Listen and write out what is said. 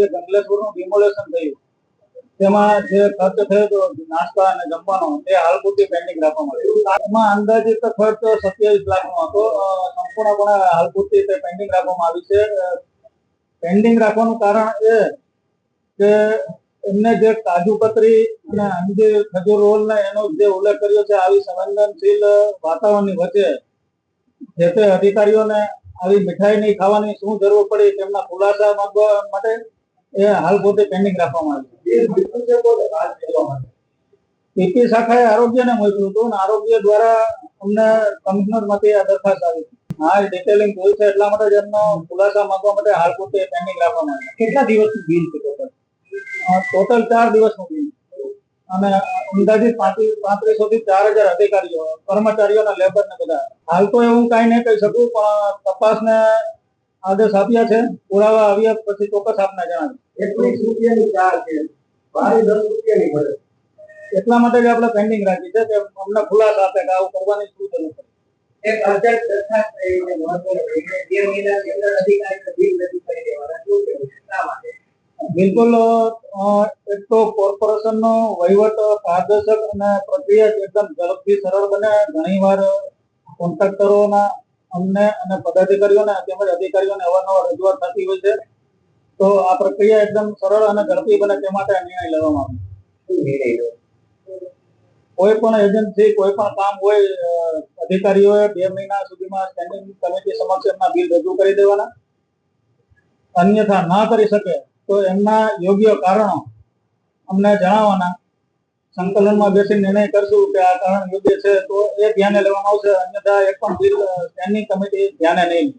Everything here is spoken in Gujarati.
જે ગંગલેશ્વરનું ડિમોલેશન થયું તેમાં જે ખર્ચ થયો હતો નાસ્તા અને જમવાનો તે હાલ પૂરતી પેન્ડિંગ રાખવામાં આવ્યું. એમાં અંદાજિત ખર્ચ 27 લાખનો હતો. સંપૂર્ણપણે હાલ પૂરતી તે પેન્ડિંગ રાખવામાં આવી છે. પેન્ડિંગ રાખવાનું કારણ એ કે એમને જે કાજુ કતરી અને અંજીર ખજૂર રોલ ને એનો જે ઉલ્લેખ કર્યો છે, આવી સંવેદનશીલ વાતાવરણની વચ્ચે જે તે અધિકારીઓને આવી મીઠાઈ નહીં ખાવાની શું જરૂર પડી તેમના ખુલાસા માંગવા માટે એ હાલ પૂરતી પેન્ડિંગ રાખવામાં આવી. પીપી શાખાએ આરોગ્યને મોકલ્યું હતું અને આરોગ્ય દ્વારા અમને કમિશનરમાંથી આ દરખાસ્ત આવી. હા, ડિટેલિંગ જોઈ છે એટલા માટે જ એમનો ખુલાસા માંગવા માટે હાલ પૂરતી પેન્ડિંગ રાખવામાં આવી. કેટલા દિવસનું બિલ છે ટોટલ? 4 દિવસનું બિલ અને અંદાજિત 3500 થી 4000 અધિકારીઓ, કર્મચારીઓ અને લેબર ને બધા. હાલ તો એવું કઈ નહીં કહી શકું, પણ તપાસને આદેશ આપ્યા છે. પુરાવા આવ્યા પછી ચોક્કસ આપને જણાવીશ. 21 રૂપિયાની ચાર છે, 10 રૂપિયાની મળે. એટલા માટે જ આપણે પેન્ડિંગ રાખી છે કે અમને ખુલાસા આપે કે આવું કરવાની શું જરૂર છે. એક અર્જન્ટ દરખાસ્ત છે, મહત્વની 2 મહિનાની અંદર અધિકારીને બિલ રજૂ કરી દેવાના. શું કહેવું છે શા માટે? બિલકુલ, એક તો કોર્પોરેશનનો વહીવટ પારદર્શક અને પ્રક્રિયા એકદમ ઝડપથી સરળ બને. ઘણીવાર કોન્ટ્રાક્ટરોના અમને અને પદાધિકારીઓને તેમજ અધિકારીઓને અવારનવાર રજૂઆત થતી હોય છે. તો આ પ્રક્રિયા એકદમ સરળ અને ઝડપી બને તે માટે નિર્ણય લેવામાં આવ્યો. કોઈ પણ એજન્સી કોઈ પણ કામ હોય, અધિકારીઓએ 2 મહિના સુધીમાં સ્ટેન્ડિંગ કમિટી સમક્ષ એમના બિલ રજૂ કરી દેવાના. અન્યથા ના કરી શકે તો એમના યોગ્ય કારણો અમને જણાવવાના. સંકલનમાં બેસી નિર્ણય કરશું કે આ કારણ યોગ્ય છે તો એ ધ્યાને લેવામાં આવશે. અન્યથા એક પણ બિલ સ્ટેન્ડિંગ કમિટી ધ્યાને નહીં.